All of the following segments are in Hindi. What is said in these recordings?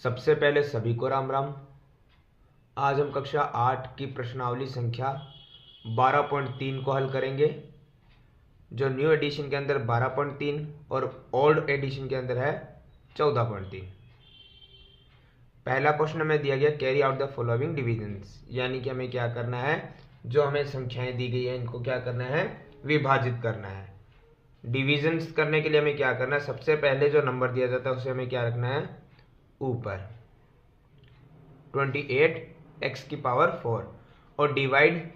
सबसे पहले सभी को राम राम। आज हम कक्षा 8 की प्रश्नावली संख्या 12.3 को हल करेंगे, जो न्यू एडिशन के अंदर 12.3 और ओल्ड एडिशन के अंदर है 14.3। पहला क्वेश्चन हमें दिया गया carry out the following divisions, यानी कि हमें क्या करना है, जो हमें संख्याएं दी गई है इनको क्या करना है, विभाजित करना है। डिविजन्स करने के लिए हमें क्या करना है, सबसे पहले जो नंबर दिया जाता है उसे हमें क्या रखना है, ऊपर 28x की पावर 4 और डिवाइड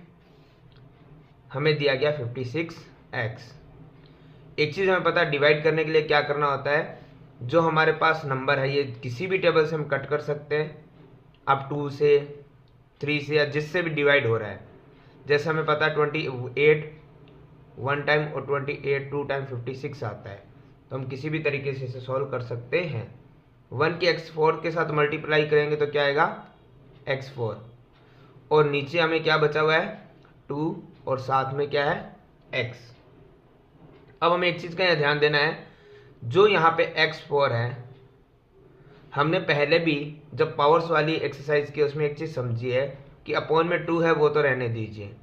हमें दिया गया 56x। एक चीज़ हमें पता है, डिवाइड करने के लिए क्या करना होता है, जो हमारे पास नंबर है ये किसी भी टेबल से हम कट कर सकते हैं, अब 2 से 3 से या जिससे भी डिवाइड हो रहा है। जैसे हमें पता है 28 1 टाइम और 28 2 टाइम 56 आता है, तो हम किसी भी तरीके से इसे सॉल्व कर सकते हैं। 1 की x4 के साथ मल्टीप्लाई करेंगे तो क्या आएगा, x4, और नीचे हमें क्या बचा हुआ है 2 और साथ में क्या है x। अब हमें एक चीज़ का यहाँ ध्यान देना है, जो यहाँ पे x4 है, हमने पहले भी जब पावर्स वाली एक्सरसाइज की उसमें एक चीज़ समझी है कि अपॉन में 2 है वो तो रहने दीजिए,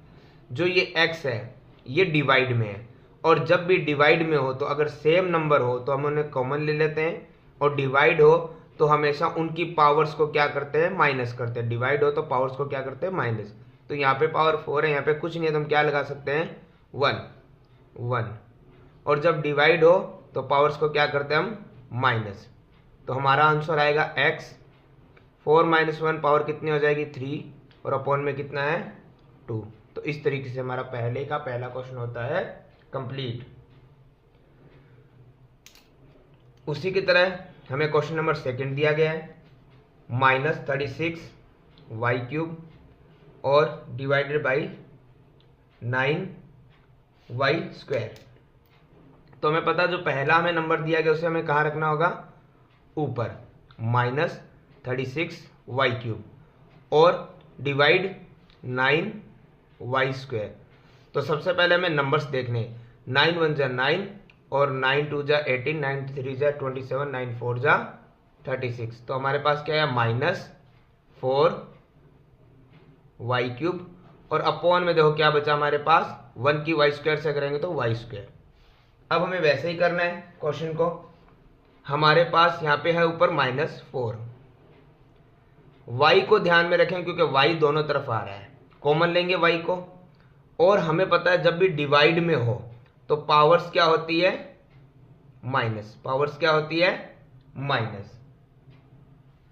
जो ये x है ये डिवाइड में है, और जब भी डिवाइड में हो तो अगर सेम नंबर हो तो हम उन्हें कॉमन ले लेते हैं, और डिवाइड हो तो हमेशा उनकी पावर्स को क्या करते हैं, माइनस करते हैं। डिवाइड हो तो पावर्स को क्या करते हैं, माइनस। तो यहाँ पे पावर 4 है, यहाँ पे कुछ नहीं है तो हम क्या लगा सकते हैं, 1। और जब डिवाइड हो तो पावर्स को क्या करते हैं हम, माइनस। तो हमारा आंसर आएगा x। 4 - 1 पावर कितनी हो जाएगी, 3, और अपॉन में कितना है, 2। तो इस तरीके से हमारा पहला क्वेश्चन होता है कंप्लीट। उसी की तरह हमें क्वेश्चन नंबर 2 दिया गया है, -36y³ और डिवाइडेड बाई 9y²। तो हमें पता जो पहला हमें नंबर दिया गया उसे हमें कहाँ रखना होगा, ऊपर, -36y³ और डिवाइड 9y²। तो सबसे पहले हमें नंबर्स देखने, 9 1 जा 9 और 9 2 जा 18, 9 3 जा 27, 9 4 जा 36। तो हमारे पास क्या है, -4y³ और अपॉन में देखो क्या बचा हमारे पास, 1 की y² से करेंगे तो y²। अब हमें वैसे ही करना है क्वेश्चन को। हमारे पास यहाँ पे है ऊपर -4, y को ध्यान में रखें क्योंकि y दोनों तरफ आ रहा है, कॉमन लेंगे y को। और हमें पता है जब भी डिवाइड में हो तो पावर्स क्या होती है, माइनस। पावर्स क्या होती है, माइनस।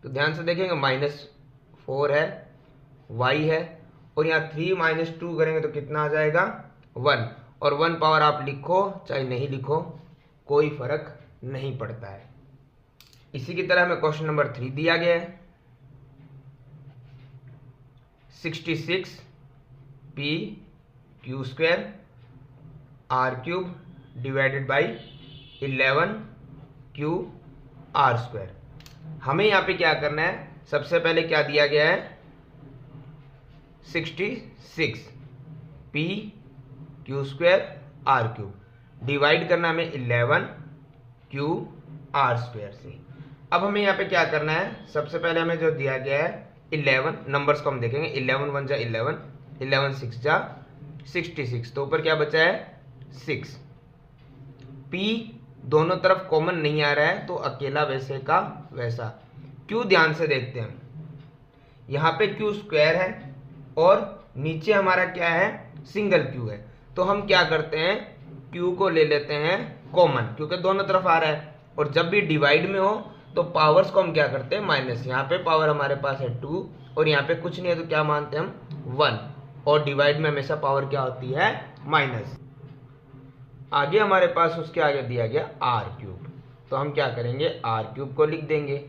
तो ध्यान से देखेंगे, -4 है, y है, और यहाँ 3 - 2 करेंगे तो कितना आ जाएगा, 1। और 1 पावर आप लिखो चाहे नहीं लिखो कोई फर्क नहीं पड़ता है। इसी की तरह हमें क्वेश्चन नंबर 3 दिया गया है, 66p² r³ divided by 11q r²। हमें यहाँ पे क्या करना है, सबसे पहले क्या दिया गया है, 66p² r³ डिवाइड करना हमें 11q r² से। अब हमें यहाँ पे क्या करना है, सबसे पहले हमें जो दिया गया है 11 नंबर्स को हम देखेंगे, 11 1 जा 11, 11 6 जा 66। तो ऊपर क्या बचा है, 6। p दोनों तरफ कॉमन नहीं आ रहा है तो अकेला वैसे का वैसा। q ध्यान से देखते हैं, यहाँ पे q² है और नीचे हमारा क्या है, सिंगल q है। तो हम क्या करते हैं, q को ले लेते हैं कॉमन क्योंकि दोनों तरफ आ रहा है, और जब भी डिवाइड में हो तो पावर्स को हम क्या करते हैं, माइनस। यहाँ पे पावर हमारे पास है 2 और यहाँ पे कुछ नहीं है तो क्या मानते हैं हम, 1, और डिवाइड में हमेशा पावर क्या होती है, माइनस। आगे हमारे पास उसके आगे दिया गया r³, तो हम क्या करेंगे, r³ को लिख देंगे।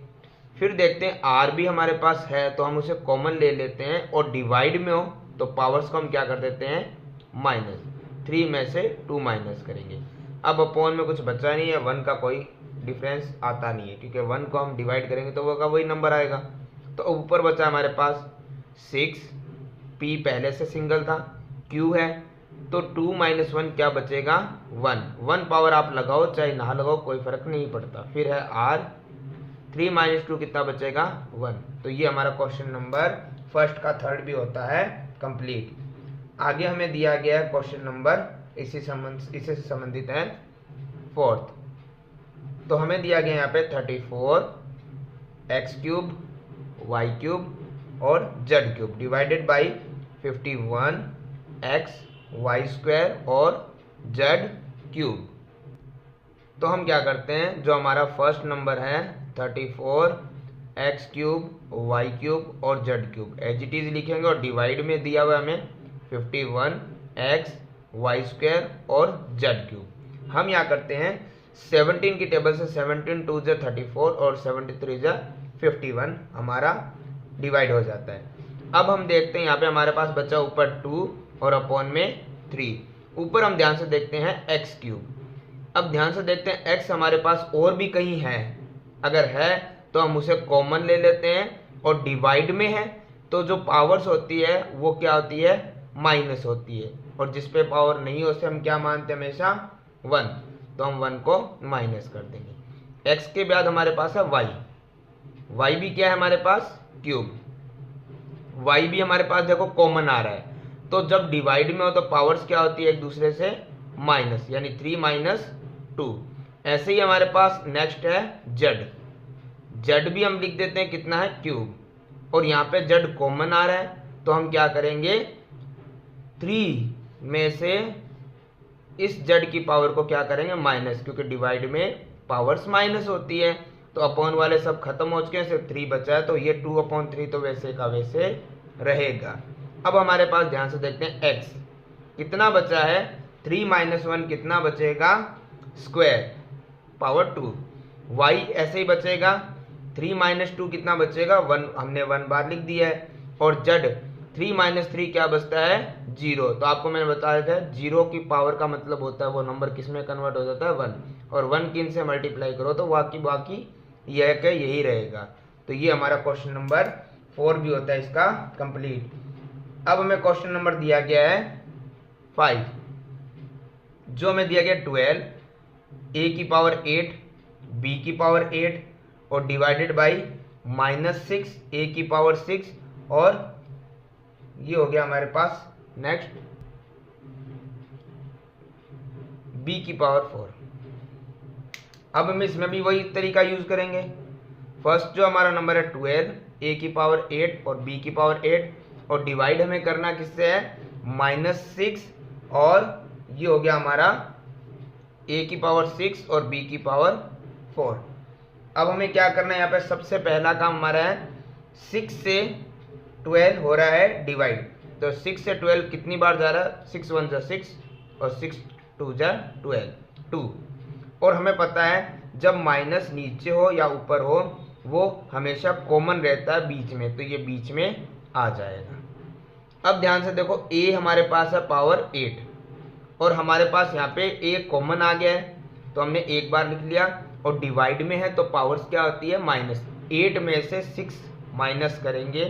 फिर देखते हैं r भी हमारे पास है तो हम उसे कॉमन ले लेते हैं, और डिवाइड में हो तो पावर्स को हम क्या कर देते हैं, माइनस। 3 में से 2 माइनस करेंगे। अब अपॉन में कुछ बचा नहीं है, 1 का कोई डिफरेंस आता नहीं है क्योंकि 1 को हम डिवाइड करेंगे तो वो का वही नंबर आएगा। तो ऊपर बचा हमारे पास 6, p पहले से सिंगल था, q है, तो 2 - 1 क्या बचेगा, 1। 1 पावर आप लगाओ चाहे ना लगाओ कोई फर्क नहीं पड़ता। फिर है r, 3 माइनस 2 कितना बचेगा 1। तो ये हमारा क्वेश्चन नंबर फर्स्ट का थर्ड भी होता है कंप्लीट। आगे हमें दिया गया है क्वेश्चन नंबर इसी से संबंधित है फोर्थ। तो हमें दिया गया यहाँ पे 34 एक्स क्यूब वाई क्यूब और z cube divided by 51 x Y square और जेड क्यूब। तो हम क्या करते हैं, जो हमारा फर्स्ट नंबर है 34 एक्स क्यूब वाई क्यूब और z cube as it is लिखेंगे और डिवाइड में दिया हुआ हमें 51 एक्स वाई स्क्वायर और जेड क्यूब। हम यहाँ करते हैं 17 की टेबल से 17 2 जा 34 और 73 जा 51 हमारा डिवाइड हो जाता है। अब हम देखते हैं यहाँ पे हमारे पास बचा ऊपर 2 और अपॉन में 3। ऊपर हम ध्यान से देखते हैं एक्स क्यूब। अब ध्यान से देखते हैं एक्स हमारे पास और भी कहीं है, अगर है तो हम उसे कॉमन ले लेते हैं और डिवाइड में है तो जो पावर्स होती है वो क्या होती है माइनस होती है, और जिस पे पावर नहीं हो उसे हम क्या मानते हैं हमेशा 1, तो हम 1 को माइनस कर देंगे। एक्स के बाद हमारे पास है वाई, वाई भी क्या है हमारे पास क्यूब, वाई भी हमारे पास देखो कॉमन आ रहा है, तो जब डिवाइड में हो तो पावर्स क्या होती है एक दूसरे से माइनस, यानी 3 माइनस 2। ऐसे ही हमारे पास नेक्स्ट है जेड, जेड भी हम लिख देते हैं कितना है क्यूब, और यहाँ पे जेड कॉमन आ रहा है तो हम क्या करेंगे 3 में से इस जेड की पावर को क्या करेंगे माइनस, क्योंकि डिवाइड में पावर्स माइनस होती है तो अपॉन वाले सब खत्म हो चुके हैं, सिर्फ 3 बचा है, तो ये 2/3 तो वैसे का वैसे रहेगा। अब हमारे पास ध्यान से देखते हैं एक्स कितना बचा है 3 माइनस 1 कितना बचेगा स्क्वायर पावर 2, वाई ऐसे ही बचेगा 3 माइनस 2 कितना बचेगा 1, हमने 1 बार लिख दिया है, और जेड 3 माइनस 3 क्या बचता है 0। तो आपको मैंने बताया था 0 की पावर का मतलब होता है वो नंबर किस में कन्वर्ट हो जाता है 1, और 1 की इनसे मल्टीप्लाई करो तो बाकी यह के यही रहेगा। तो ये हमारा क्वेश्चन नंबर 4 भी होता है इसका कंप्लीट। अब हमें क्वेश्चन नंबर दिया गया है 5, जो हमें दिया गया 12 a की पावर 8 b की पावर 8 और डिवाइडेड बाई -6 a की पावर 6, और ये हो गया हमारे पास नेक्स्ट b की पावर 4। अब हम इसमें भी वही तरीका यूज करेंगे। फर्स्ट जो हमारा नंबर है 12 a की पावर 8 और b की पावर 8, और डिवाइड हमें करना किससे है -6, और ये हो गया हमारा a की पावर 6 और b की पावर 4। अब हमें क्या करना है, यहाँ पे सबसे पहला काम हमारा है 6 से 12 हो रहा है डिवाइड, तो 6 से 12 कितनी बार जा रहा है 6 1 जा 6 और 6 2 जा 12 2, और हमें पता है जब माइनस नीचे हो या ऊपर हो वो हमेशा कॉमन रहता है बीच में, तो ये बीच में आ जाएगा। अब ध्यान से देखो a हमारे पास है पावर 8 और हमारे पास यहाँ पे a कॉमन आ गया है तो हमने एक बार लिख लिया, और डिवाइड में है तो पावर्स क्या होती है माइनस, 8 में से 6 माइनस करेंगे।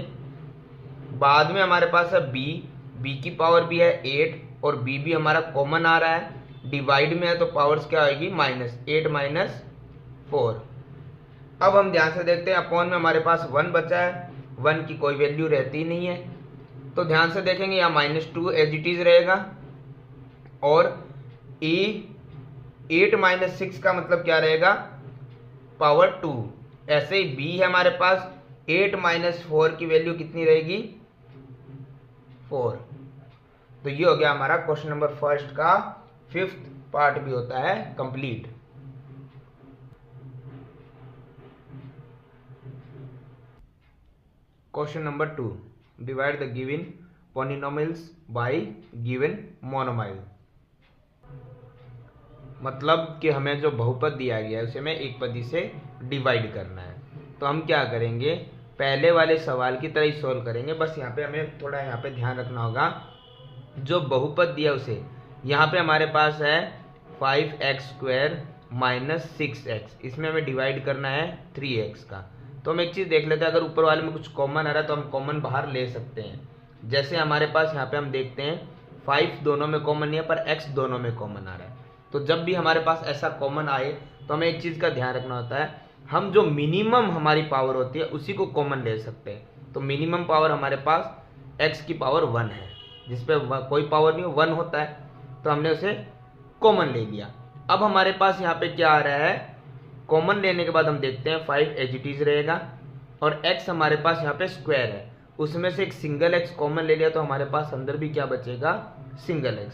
बाद में हमारे पास है b की पावर भी है 8 और b भी हमारा कॉमन आ रहा है, डिवाइड में है तो पावर्स क्या आएगी -8 - 4। अब हम ध्यान से देखते हैं अपॉन में हमारे पास 1 बचा है, 1 की कोई वैल्यू रहती नहीं है, तो ध्यान से देखेंगे यहाँ -2 एज इट इज रहेगा, और a 8 - 6 का मतलब क्या रहेगा पावर 2। ऐसे ही b है हमारे पास 8 - 4 की वैल्यू कितनी रहेगी 4। तो ये हो गया हमारा क्वेश्चन नंबर फर्स्ट का 5th पार्ट भी होता है complete. Question number 2, divide the given polynomials by given monomial. मतलब कि हमें जो बहुपद दिया गया है उसे हमें एक पदी से डिवाइड करना है, तो हम क्या करेंगे पहले वाले सवाल की तरह ही सोल्व करेंगे। बस यहाँ पे हमें थोड़ा यहाँ पे ध्यान रखना होगा, जो बहुपद दिया उसे यहाँ पे हमारे पास है 5x² - 6x, इसमें हमें डिवाइड करना है 3x का। तो हम एक चीज़ देख लेते हैं, अगर ऊपर वाले में कुछ कॉमन आ रहा है तो हम कॉमन बाहर ले सकते हैं। जैसे हमारे पास यहाँ पे हम देखते हैं 5 दोनों में कॉमन नहीं है पर x दोनों में कॉमन आ रहा है, तो जब भी हमारे पास ऐसा कॉमन आए तो हमें एक चीज़ का ध्यान रखना होता है हम जो मिनिमम हमारी पावर होती है उसी को कॉमन ले सकते हैं। तो मिनिमम पावर हमारे पास x की पावर 1 है, जिसपे कोई पावर नहीं 1 होता है, तो हमने उसे कॉमन ले लिया। अब हमारे पास यहाँ पे क्या आ रहा है, कॉमन लेने के बाद हम देखते हैं 5 एज इट इज रहेगा, और x हमारे पास यहाँ पे स्क्वायर है, उसमें से एक सिंगल x कॉमन ले लिया, तो हमारे पास अंदर भी क्या बचेगा, single x।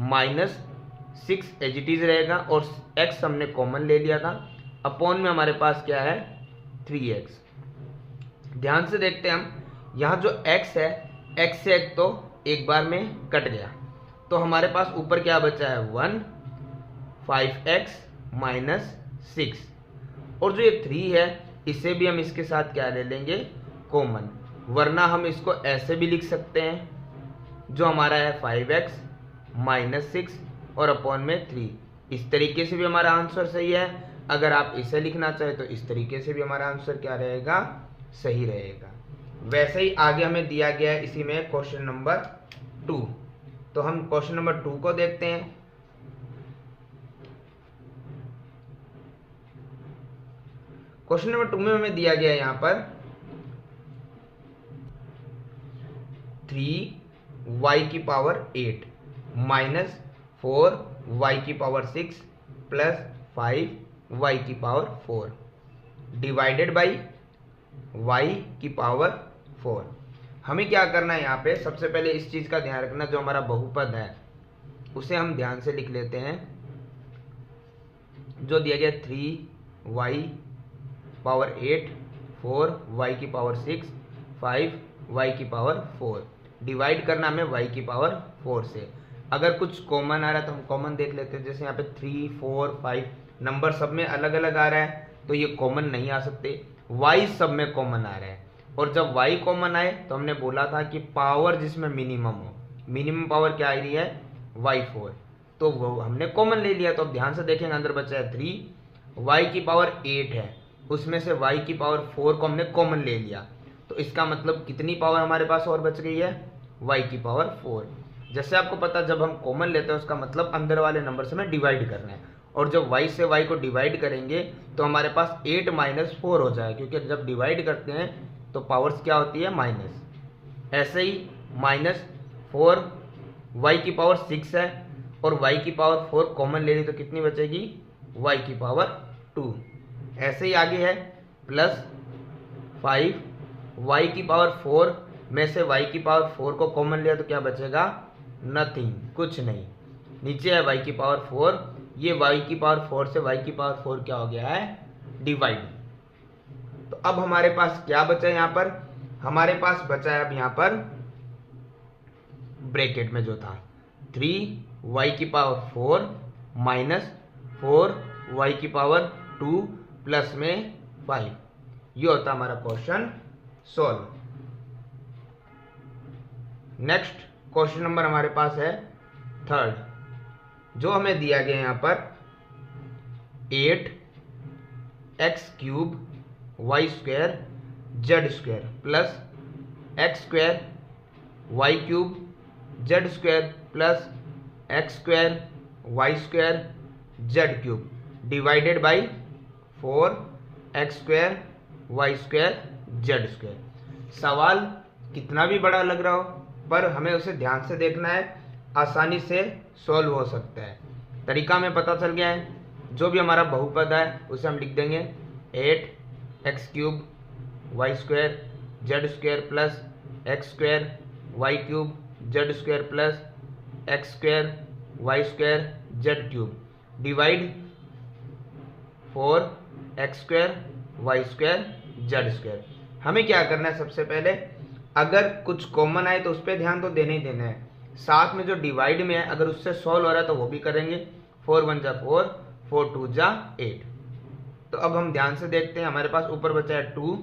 -6 as it is रहेगा, और x हमने कॉमन ले लिया था, अपॉन में हमारे पास क्या है 3x। ध्यान से देखते हैं हम, यहाँ जो x है, x से x तो एक बार में कट गया, तो हमारे पास ऊपर क्या बचा है 1, 5x - 6, और जो ये 3 है इसे भी हम इसके साथ क्या ले लेंगे, कॉमन। वरना हम इसको ऐसे भी लिख सकते हैं, जो हमारा है 5x - 6 और अपॉन में 3। इस तरीके से भी हमारा आंसर सही है। अगर आप इसे लिखना चाहें तो इस तरीके से भी हमारा आंसर क्या रहेगा, सही रहेगा। वैसे ही आगे हमें दिया गया है इसी में क्वेश्चन नंबर 2। तो हम क्वेश्चन नंबर 2 को देखते हैं। क्वेश्चन नंबर 2 में हमें दिया गया है यहाँ पर 3y की पावर 8 - 4y की पावर 6 प्लस 5y की पावर 4 डिवाइडेड बाई y की पावर 4। हमें क्या करना है यहाँ पे, सबसे पहले इस चीज का ध्यान रखना, जो हमारा बहुपद है उसे हम ध्यान से लिख लेते हैं। जो दिया गया 3y पावर 8, 4y की पावर 6, 5y की पावर 4, डिवाइड करना हमें y की पावर 4 से। अगर कुछ कॉमन आ रहा है तो हम कॉमन देख लेते हैं। जैसे यहाँ पे 3, 4, 5 नंबर सब में अलग अलग आ रहा है, तो ये कॉमन नहीं आ सकते। y सब में कॉमन आ रहा है, और जब y कॉमन आए तो हमने बोला था कि पावर जिसमें मिनिमम हो, मिनिमम पावर क्या आ रही है y4, तो वो हमने कॉमन ले लिया। तो अब ध्यान से देखेंगे, अंदर बचा है 3, y की पावर 8 है, उसमें से y की पावर 4 को हमने कॉमन ले लिया, तो इसका मतलब कितनी पावर हमारे पास और बच गई है, y की पावर 4। जैसे आपको पता, जब हम कॉमन लेते हैं उसका मतलब अंदर वाले नंबर से हमें डिवाइड करना है, और जब y से y को डिवाइड करेंगे तो हमारे पास 8 - 4 हो जाए, क्योंकि जब डिवाइड करते हैं तो पावर्स क्या होती है, माइनस। ऐसे ही -4 y की पावर 6 है, और y की पावर 4 कॉमन ले ली तो कितनी बचेगी, y की पावर 2। ऐसे ही आगे है +5 y की पावर 4 में से y की पावर 4 को कॉमन लिया तो क्या बचेगा, नथिंग, कुछ नहीं। नीचे है y की पावर 4, ये y की पावर 4 से y की पावर 4 क्या हो गया है, डिवाइड। तो अब हमारे पास क्या बचा है, यहाँ पर हमारे पास बचा है अब यहाँ पर ब्रैकेट में जो था 3y की पावर 4 - 4y की पावर 2 प्लस में 5। ये होता हमारा question solve. Next question number हमारे पास है 3rd, जो हमें दिया गया यहाँ पर 8x³ y² z² plus x² y³ z² plus x² y² z³ divided by 4x² y² z²। सवाल कितना भी बड़ा लग रहा हो, पर हमें उसे ध्यान से देखना है, आसानी से सॉल्व हो सकता है। तरीका हमें पता चल गया है। जो भी हमारा बहुपद है उसे हम लिख देंगे 8x³ y² z² plus x² y³ z² plus x² y² z³ divide 4x² y² z²। हमें क्या करना है, सबसे पहले अगर कुछ कॉमन आए तो उस पर ध्यान तो देना ही देना है, साथ में जो डिवाइड में है अगर उससे सॉल्व हो रहा है तो वो भी करेंगे। 4 1 जा 4, 4 2 जा 8। तो अब हम ध्यान से देखते हैं, हमारे पास ऊपर बचा है 2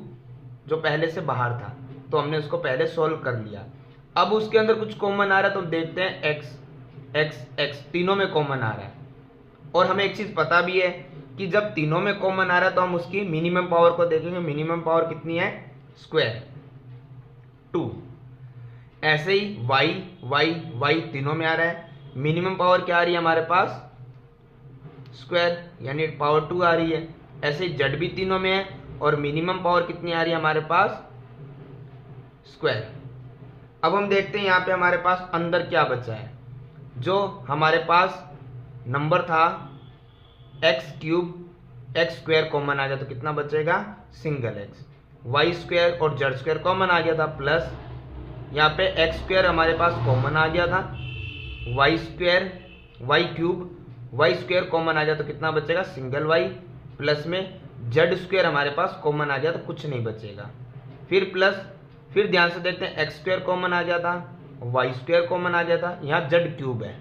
जो पहले से बाहर था, तो हमने उसको पहले सॉल्व कर लिया। अब उसके अंदर कुछ कॉमन आ रहा है तो हम देखते हैं x तीनों में कॉमन आ रहा है, और हमें एक चीज पता भी है कि जब तीनों में कॉमन आ रहा है तो हम उसकी मिनिमम पावर को देखेंगे। मिनिमम पावर कितनी है, स्क्वायर 2। ऐसे ही y तीनों में आ रहा है, मिनिमम पावर क्या आ रही है हमारे पास, स्क्वायर, यानी पावर 2 आ रही है। ऐसे ही जेड भी तीनों में है और मिनिमम पावर कितनी आ रही है हमारे पास, स्क्वायर। अब हम देखते हैं यहाँ पे हमारे पास अंदर क्या बचा है। जो हमारे पास नंबर था X cube, X square common आ गया तो कितना बचेगा, सिंगल एक्स। वाई स्क्वायर और जेड स्क्वायर कॉमन आ गया था, प्लस यहाँ पे एक्स स्क्वायर हमारे पास कॉमन आ गया था, Y square, Y cube, Y square common आ गया तो कितना बचेगा, सिंगल वाई, प्लस में जेड स्क्वायर हमारे पास कॉमन आ गया तो कुछ नहीं बचेगा। फिर प्लस, फिर ध्यान से देखते हैं एक्स स्क्वायर कॉमन आ गया था, वाई स्क्वायर कॉमन आ गया था, यहाँ जेड क्यूब है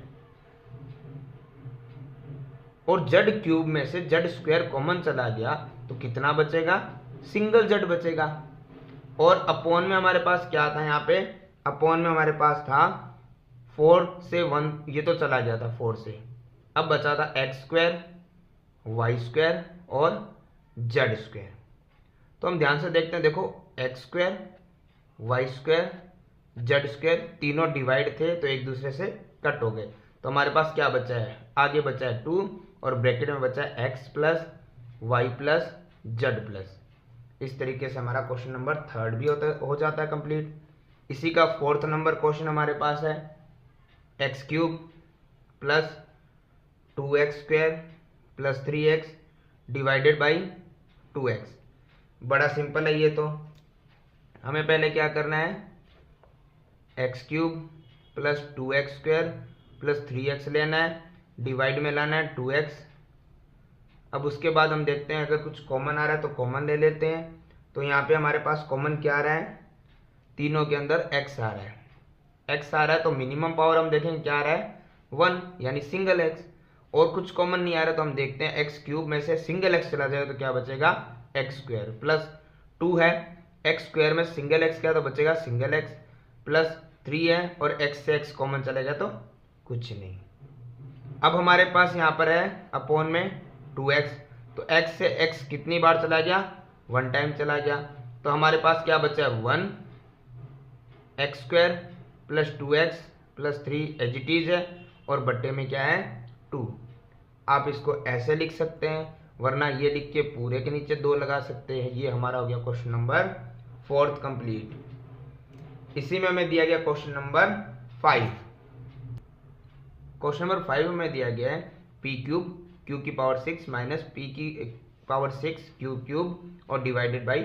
और जेड क्यूब में से जेड स्क्वायर कॉमन चला गया तो कितना बचेगा, सिंगल जेड बचेगा। और अपॉन में हमारे पास क्या था, यहाँ पे अपॉन में हमारे पास था 4 से 1, ये तो चला गया था 4 से। अब बचा था एक्स स्क्वायर, वाई स्क्वायर और जेड स्क्वायर। तो हम ध्यान से देखते हैं, देखो x square, y square, z square तीनों डिवाइड थे तो एक दूसरे से कट हो गए। तो हमारे पास क्या बचा है, आगे बचा है 2 और ब्रैकेट में बचा है x plus y plus z plus. इस तरीके से हमारा क्वेश्चन नंबर 3 भी हो जाता है कंप्लीट। इसी का 4th नंबर क्वेश्चन हमारे पास है x cube plus 2x square plus 3x divided by 2x। बड़ा सिंपल है ये तो। हमें पहले क्या करना है, x cube plus 2x square plus 3x लेना है, डिवाइड में लाना है 2x। अब उसके बाद हम देखते हैं अगर कुछ कॉमन आ रहा है तो कॉमन ले लेते हैं। तो यहाँ पे हमारे पास कॉमन क्या आ रहा है, तीनों के अंदर x आ रहा है, x आ रहा है तो मिनिमम पावर हम देखेंगे क्या आ रहा है, 1 यानी सिंगल x। और कुछ कॉमन नहीं आ रहा तो हम देखते हैं एक्स क्यूब में से सिंगल x चला जाएगा तो क्या बचेगा, एक्स स्क्वायर प्लस 2 है, एक्स स्क्वायर में सिंगल x क्या तो बचेगा सिंगल x, प्लस 3 है और x से x कॉमन चलेगा तो कुछ नहीं। अब हमारे पास यहाँ पर है अपॉन में 2x, तो x से x कितनी बार चला गया, 1 टाइम चला गया। तो हमारे पास क्या बचा है, 1 x square plus 2x plus 3 as it is है और बट्टे में क्या है 2। आप इसको ऐसे लिख सकते हैं, वरना ये लिख के पूरे के नीचे 2 लगा सकते हैं। ये हमारा हो गया क्वेश्चन नंबर 4th कंप्लीट। इसी में हमें दिया गया क्वेश्चन नंबर 5। क्वेश्चन नंबर 5 में दिया गया है पी क्यूब क्यू की पावर 6 माइनस पी की पावर 6 क्यूब क्यूब और डिवाइडेड बाई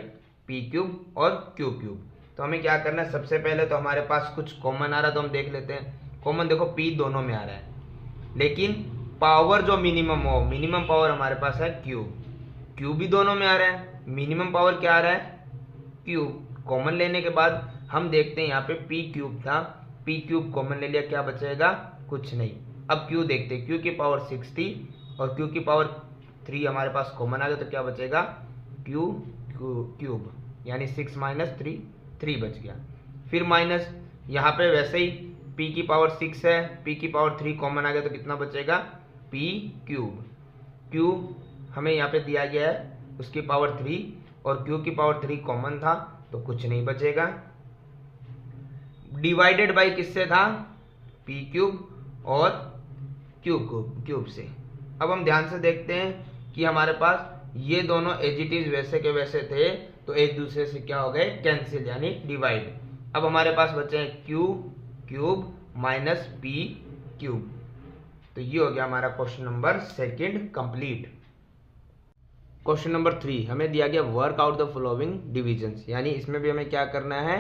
पी क्यूब और क्यूब क्यूब। तो हमें क्या करना है, सबसे पहले तो हमारे पास कुछ कॉमन आ रहा है तो हम देख लेते हैं। कॉमन देखो पी दोनों में आ रहा है, लेकिन पावर जो मिनिमम हो, मिनिमम पावर हमारे पास है क्यूब, क्यूब भी दोनों में आ रहा है, मिनिमम पावर क्या आ रहा है, क्यूब। कॉमन लेने के बाद हम देखते हैं यहाँ पे पी क्यूब था, पी क्यूब कॉमन ले लिया, क्या बचेगा, कुछ नहीं। अब क्यू देखते हैं, क्यू की पावर 6 थी और क्यू की पावर 3 हमारे पास कॉमन आ गया तो क्या बचेगा, क्यू क्यूब यानी 6 माइनस 3 3 बच गया। फिर माइनस यहाँ पे वैसे ही p की पावर 6 है, p की पावर 3 कॉमन आ गया तो कितना बचेगा, p क्यूब। क्यूब हमें यहाँ पे दिया गया है उसकी पावर 3 और q की पावर 3 कॉमन था तो कुछ नहीं बचेगा। डिवाइडेड बाई किससे था, p क्यूब और क्यूब से। अब हम ध्यान से देखते हैं कि हमारे पास ये दोनों एज इट इज वैसे के वैसे थे तो एक दूसरे से क्या हो गए, कैंसिल यानी डिवाइड। अब हमारे पास बचे हैं Q cube minus P cube. तो ये हो गया हमारा question number 2 complete. Question number 3 हमें दिया गया work out the following divisions, यानी इसमें भी हमें क्या करना है,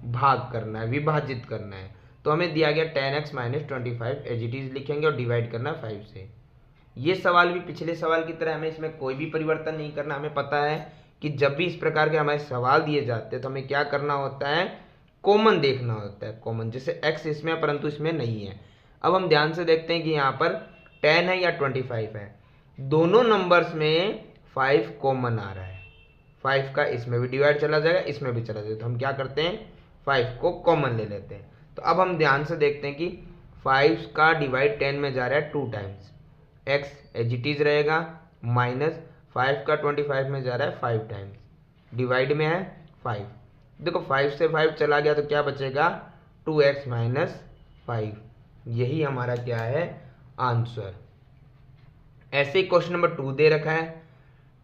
भाग करना है, विभाजित करना है। तो हमें दिया गया 10x minus 25 as it is लिखेंगे और डिवाइड करना है 5 से। ये सवाल भी पिछले सवाल की तरह, हमें इसमें कोई भी परिवर्तन नहीं करना। हमें पता है कि जब भी इस प्रकार के हमारे सवाल दिए जाते हैं तो हमें क्या करना होता है, कॉमन देखना होता है। कॉमन जैसे x इसमें है परंतु इसमें नहीं है। अब हम ध्यान से देखते हैं कि यहाँ पर 10 है या 25 है, दोनों नंबर्स में 5 कॉमन आ रहा है। 5 का इसमें भी डिवाइड चला जाएगा, इसमें भी चला जाएगा, तो हम क्या करते हैं 5 को कॉमन ले लेते हैं। तो अब हम ध्यान से देखते हैं कि 5 का डिवाइड 10 में जा रहा है 2 times, x as it is रहेगा, माइनस 5 का 25 में जा रहा है 5 टाइम्स, डिवाइड में है 5। देखो 5 से 5 चला गया तो क्या बचेगा, 2x माइनस 5। यही हमारा क्या है, आंसर। ऐसे ही क्वेश्चन नंबर 2 दे रखा है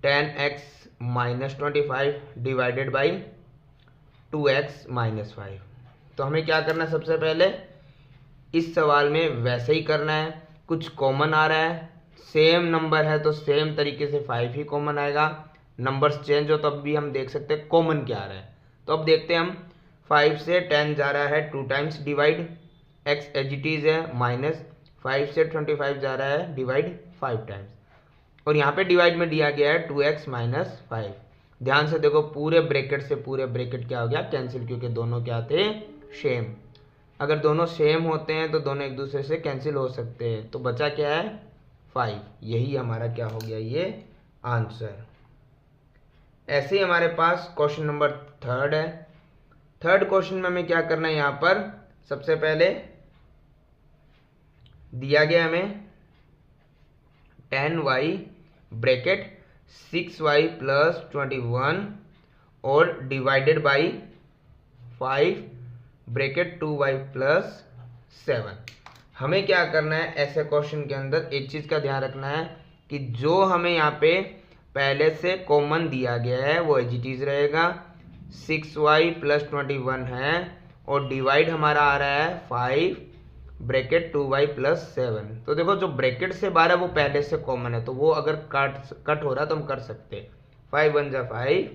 10x minus 25 divided by 2x minus 5। तो हमें क्या करना है, सबसे पहले इस सवाल में वैसे ही करना है, कुछ कॉमन आ रहा है, सेम नंबर है तो सेम तरीके से 5 ही कॉमन आएगा। नंबर्स चेंज हो तब भी हम देख सकते हैं कॉमन क्या आ रहा है। तो अब देखते हैं हम, 5 से 10 जा रहा है 2 times divide, x as it is है, माइनस 5 से 25 जा रहा है डिवाइड 5 टाइम्स, और यहाँ पे डिवाइड में दिया गया है 2x माइनस 5। ध्यान से देखो, पूरे ब्रैकेट से पूरे ब्रैकेट क्या हो गया, कैंसिल, क्योंकि दोनों क्या थे, सेम। अगर दोनों सेम होते हैं तो दोनों एक दूसरे से कैंसिल हो सकते हैं। तो बचा क्या है, 5। यही हमारा क्या हो गया, ये आंसर। ऐसे ही हमारे पास क्वेश्चन नंबर 3 है। थर्ड क्वेश्चन में हमें क्या करना है, यहाँ पर सबसे पहले दिया गया हमें 10y ब्रैकेट 6y प्लस 21 और divided by 5 bracket 2y plus 7। हमें क्या करना है, ऐसे क्वेश्चन के अंदर एक चीज का ध्यान रखना है कि जो हमें यहाँ पे पहले से कॉमन दिया गया है वो एज इट इज रहेगा। 6y प्लस 21 है और डिवाइड हमारा आ रहा है 5 ब्रैकेट 2y प्लस 7। तो देखो, जो ब्रैकेट से बाहर है वो पहले से कॉमन है, तो वो अगर कट हो रहा है तो हम कर सकते हैं। 5 1 जा 5,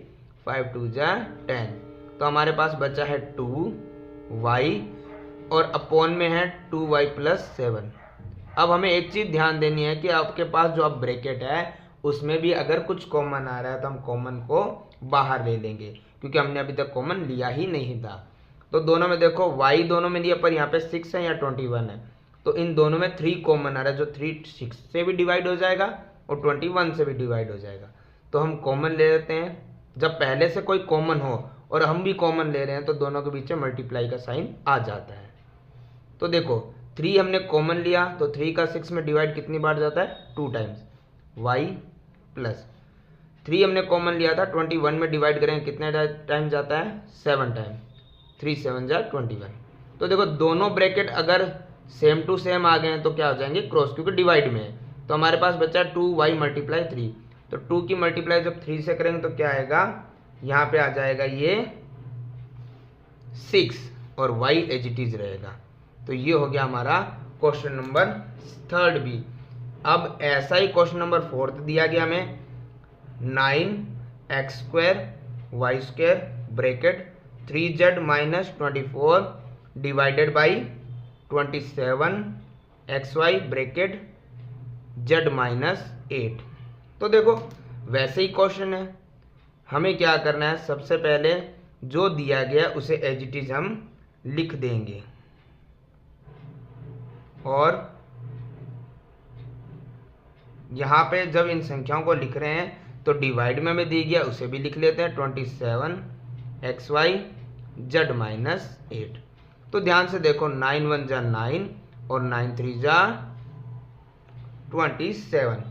5 2 जा 10। तो हमारे पास बचा है 2y और अपॉन में है 2y प्लस 7। अब हमें एक चीज ध्यान देनी है कि आपके पास जो अब ब्रैकेट है उसमें भी अगर कुछ कॉमन आ रहा है तो हम कॉमन को बाहर ले लेंगे, क्योंकि हमने अभी तक कॉमन लिया ही नहीं था। तो दोनों में देखो, y दोनों में लिया, पर यहाँ पे 6 है या 21 है, तो इन दोनों में 3 कॉमन आ रहा है, जो 3 6 से भी डिवाइड हो जाएगा और 21 से भी डिवाइड हो जाएगा। तो हम कॉमन ले लेते हैं। जब पहले से कोई कॉमन हो और हम भी कॉमन ले रहे हैं तो दोनों के बीच में मल्टीप्लाई का साइन आ जाता है। तो देखो, 3 हमने कॉमन लिया तो 3 का 6 में डिवाइड कितनी बार जाता है, 2 टाइम्स, y प्लस 3 हमने कॉमन लिया था, 21 में डिवाइड करेंगे कितने टाइम जाता है, 7 टाइम, 3 7 जा 21। तो देखो, दोनों ब्रैकेट अगर सेम टू सेम आ गए हैं तो क्या हो जाएंगे, क्रॉस, क्योंकि डिवाइड में है। तो हमारे पास बचा 2y मल्टीप्लाई 3। तो 2 की मल्टीप्लाई जब 3 से करेंगे तो क्या आएगा, यहाँ पे आ जाएगा ये 6 और y एज इट इज रहेगा। तो ये हो गया हमारा क्वेश्चन नंबर 3 भी। अब ऐसा ही क्वेश्चन नंबर 4 दिया गया हमें, 9x square y square bracket 3z minus 24 divided by 27 xy bracket z minus 8। तो देखो, वैसे ही क्वेश्चन है, हमें क्या करना है, सबसे पहले जो दिया गया उसे एज इट इज हम लिख देंगे, और यहाँ पे जब इन संख्याओं को लिख रहे हैं तो डिवाइड में हमें दी गया उसे भी लिख लेते हैं, 27 xy z माइनस 8। तो ध्यान से देखो, 9 1 जा 9 और 9 3 जा 27।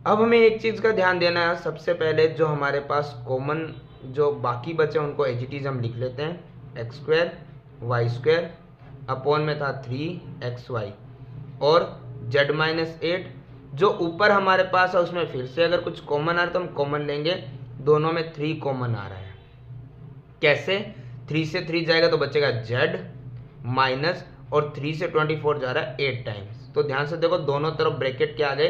अब हमें एक चीज का ध्यान देना है, सबसे पहले जो हमारे पास कॉमन जो बाकी बचे उनको एज इट इज हम लिख लेते हैं, x square y square upon में था 3xy और z माइनस 8। जो ऊपर हमारे पास है उसमें फिर से अगर कुछ कॉमन आ रहा है तो हम कॉमन लेंगे, दोनों में 3 कॉमन आ रहा है। कैसे, 3 से 3 जाएगा तो बचेगा z माइनस, और 3 से 24 जा रहा है 8 टाइम्स। तो ध्यान से देखो, दोनों तरफ ब्रैकेट क्या आ गए,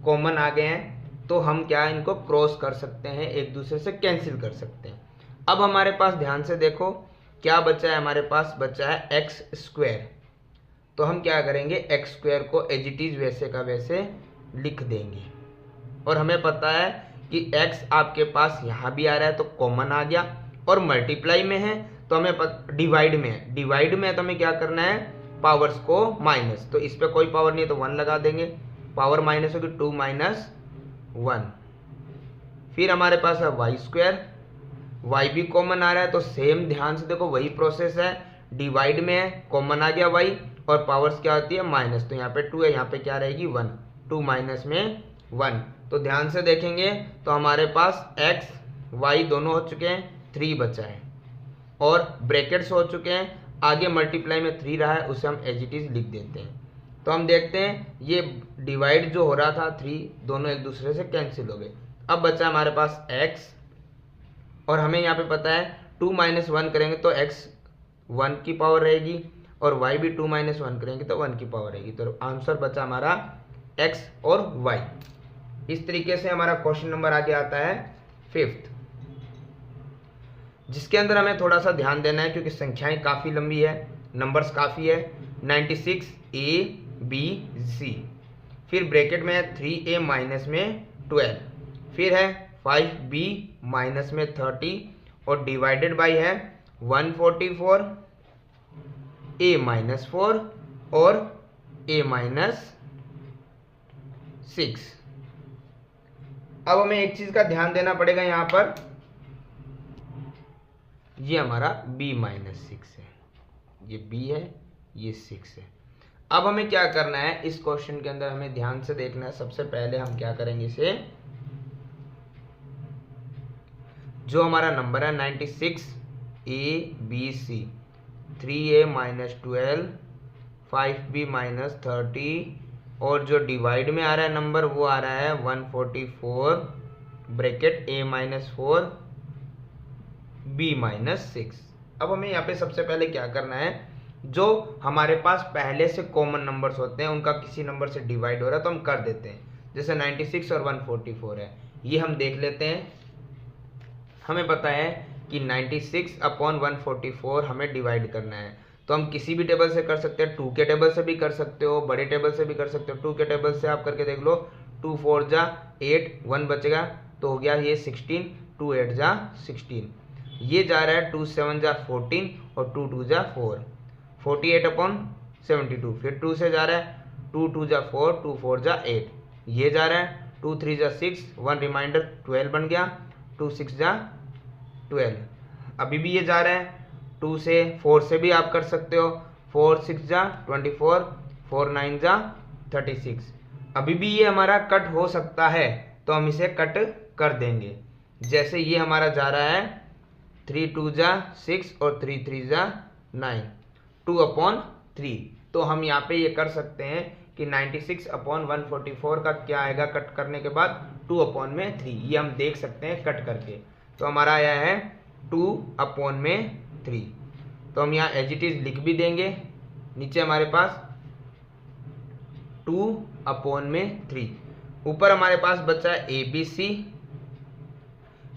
कॉमन आ गए हैं, तो हम क्या इनको क्रॉस कर सकते हैं, एक दूसरे से कैंसिल कर सकते हैं। अब हमारे पास ध्यान से देखो क्या बचा है, हमारे पास बचा है एक्स स्क्वायर। तो हम क्या करेंगे, एक्स स्क्वायर को एज इट इज वैसे का वैसे लिख देंगे, और हमें पता है कि x आपके पास यहाँ भी आ रहा है तो कॉमन आ गया, और मल्टीप्लाई में है तो हमें डिवाइड में है, डिवाइड में है तो हमें क्या करना है, पावर्स को माइनस, तो इस पे कोई पावर नहीं है तो 1 लगा देंगे, पावर माइनस होगी 2 माइनस 1। फिर हमारे पास है वाई स्क्वायर, y भी कॉमन आ रहा है तो सेम, ध्यान से देखो वही प्रोसेस है, डिवाइड में है कॉमन आ गया y और पावर्स क्या होती है माइनस, तो यहाँ पे 2 है, यहाँ पे क्या रहेगी 1, 2 माइनस में 1। तो ध्यान से देखेंगे तो हमारे पास x y दोनों हो चुके हैं, 3 बचा है और ब्रैकेट्स हो चुके हैं, आगे मल्टीप्लाई में 3 रहा है उसे हम एज इट इज लिख देते हैं। तो हम देखते हैं ये डिवाइड जो हो रहा था 3 दोनों एक दूसरे से कैंसिल हो गए। अब बचा हमारे पास x, और हमें यहाँ पे पता है 2 - 1 करेंगे तो x 1 की पावर रहेगी, और y भी 2 - 1 करेंगे तो 1 की पावर रहेगी। तो आंसर बचा हमारा x और y। इस तरीके से हमारा क्वेश्चन नंबर आगे आता है 5th, जिसके अंदर हमें थोड़ा सा ध्यान देना है क्योंकि संख्याएं काफ़ी लंबी है, नंबर्स काफ़ी है। 96 a b c, फिर ब्रैकेट में है 3a माइनस में 12, फिर है 5b माइनस में 30, और डिवाइडेड बाई है 144 a माइनस 4 और a माइनस 6। अब हमें एक चीज का ध्यान देना पड़ेगा, यहां पर ये हमारा b माइनस 6 है, ये b है, ये 6 है। अब हमें क्या करना है इस क्वेश्चन के अंदर, हमें ध्यान से देखना है। सबसे पहले हम क्या करेंगे, इसे जो हमारा नंबर है 96 a b c, 3a minus 12, 5b minus 30, और जो डिवाइड में आ रहा है नंबर वो आ रहा है 144 bracket a minus 4 b minus 6। अब हमें यहाँ पे सबसे पहले क्या करना है, जो हमारे पास पहले से कॉमन नंबर्स होते हैं उनका किसी नंबर से डिवाइड हो रहा है तो हम कर देते हैं। जैसे 96 और 144 है, ये हम देख लेते हैं। हमें पता है कि 96 अपॉन 144 हमें डिवाइड करना है, तो हम किसी भी टेबल से कर सकते हैं। 2 के टेबल से भी कर सकते हो, बड़े टेबल से भी कर सकते हो। 2 के टेबल से आप करके देख लो, 2 4 जा 8, 1 बचेगा तो हो गया ये 16, 2 8 जा 16, ये जा रहा है 2 7 जा 14 और 2 2 जा 4, 48 अपॉन 72, फिर 2 से जा रहा है 2 2 जा 4, 2 4 जा 8, ये जा रहा है 2 3 जा 6, 1 रिमाइंडर 12 बन गया, 2 6 जा 12। अभी भी ये जा रहा है 2 से 4 से भी आप कर सकते हो, 4 6 जा 24, 4 9 जा 36। अभी भी ये हमारा कट हो सकता है तो हम इसे कट कर देंगे। जैसे ये हमारा जा रहा है 3 2 जा 6 और 3 3 जा 9, 2 अपॉन 3, तो हम यहाँ पे ये कर सकते हैं कि 96 अपॉन 144 का क्या आएगा कट करने के बाद, 2 अपॉन में 3, ये हम देख सकते हैं कट करके। तो हमारा आया है 2 अपॉन में 3, तो हम यहाँ एज इट इज लिख भी देंगे। नीचे हमारे पास 2 अपॉन में 3, ऊपर हमारे पास बचा है ए बी सी,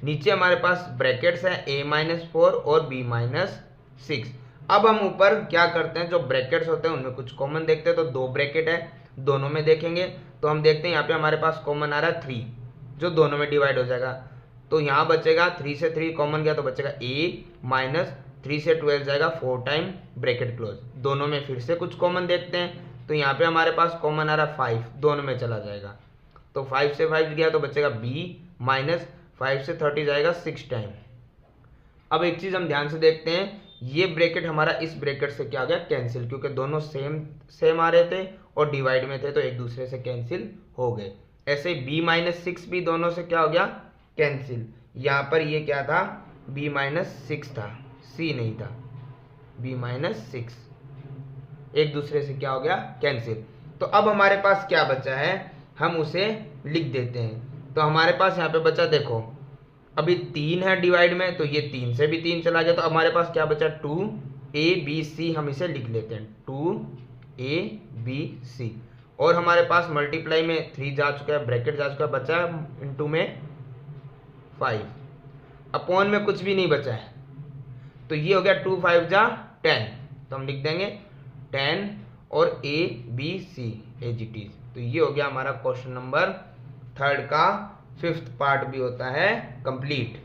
नीचे हमारे पास ब्रैकेट्स है a माइनस 4 और b माइनस 6। अब हम ऊपर क्या करते हैं, जो ब्रैकेट्स होते हैं उनमें कुछ कॉमन देखते हैं, तो 2 ब्रैकेट है, दोनों में देखेंगे तो हम देखते हैं यहाँ पे हमारे पास कॉमन आ रहा है 3, जो दोनों में डिवाइड हो जाएगा। तो यहाँ बचेगा 3 से 3 कॉमन गया तो बचेगा a माइनस 3 से 12 जाएगा 4 टाइम ब्रैकेट क्लोज। दोनों में फिर से कुछ कॉमन देखते हैं, तो यहाँ पे हमारे पास कॉमन आ रहा है 5, दोनों में चला जाएगा, तो 5 से 5 गया तो बचेगा b माइनस 5 से 30 जाएगा 6 टाइम। अब एक चीज हम ध्यान से देखते हैं, ये ब्रैकेट हमारा इस ब्रैकेट से क्या हो गया कैंसिल, क्योंकि दोनों सेम आ रहे थे और डिवाइड में थे तो एक दूसरे से कैंसिल हो गए। ऐसे b माइनस 6 भी दोनों से क्या हो गया कैंसिल। यहाँ पर ये क्या था, b माइनस 6 था, c नहीं था, b माइनस 6 एक दूसरे से क्या हो गया कैंसिल। तो अब हमारे पास क्या बचा है, हम उसे लिख देते हैं। तो हमारे पास यहाँ पे बचा, देखो अभी 3 है डिवाइड में, तो ये 3 से भी 3 चला गया, तो हमारे पास क्या बचा 2abc, हम इसे लिख लेते हैं 2abc। और हमारे पास मल्टीप्लाई में 3 जा चुका है, ब्रैकेट जा चुका है, बचा इनटू में 5, अपॉन में कुछ भी नहीं बचा है, तो ये हो गया 2 5 जा 10, तो हम लिख देंगे 10 और abc एज इट इज। तो ये हो गया हमारा क्वेश्चन नंबर 3rd का 5th पार्ट भी होता है कंप्लीट।